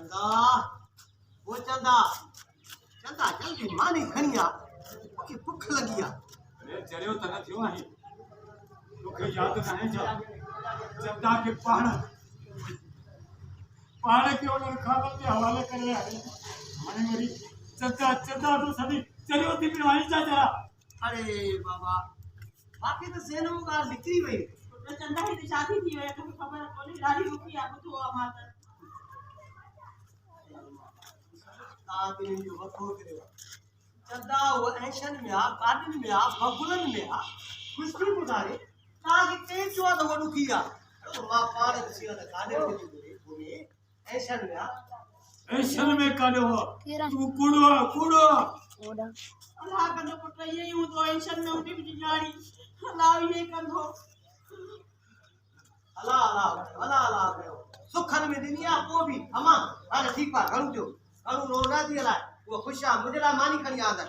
चंदा वो चंदा चंदा जल्दी मानी खणिया मूंखे भुख लगी आ। अरे चरियो त न थियो आहे तोखे यादि न आहे छा चंदा खे पाण खे उन्हनि खाननि जे हवाले करे आहे हाणे वरी चंदा तो सॼी चरियो थी पियो आहे छा जरा। अरे बाबा बाक़ी तो ज़हन में ॻाल्हि निकिरी वई तो चंदा ही तो शादी थी वई तोखे ख़बर कोन्हे ॾाढी दुखी आहे ॿुधो आहे मां त जो वठो करे चंदा वो ऐशन में आ गार्डन में आ बबुलन में आ खुशबू गुजारे ताकि कें जो तो वो दुखी आ तो मां पाण सी त गार्डन में घूमे ऐशन में आ ऐशन में काॾो तू कूड़ो अल्लाह कंदो पुट इहे ई हूंदो ऐशन में हूंदी मुंहिंजी ॼाणी अल्लाह इहे कंदो अल्लाह सुखन में दुनिया को भी अमा हाणे ठीक आ घणो थियो घणो रो न थी हलाए वो खुश आ मुंहिंजे लाइ मानी खणी आ अंदर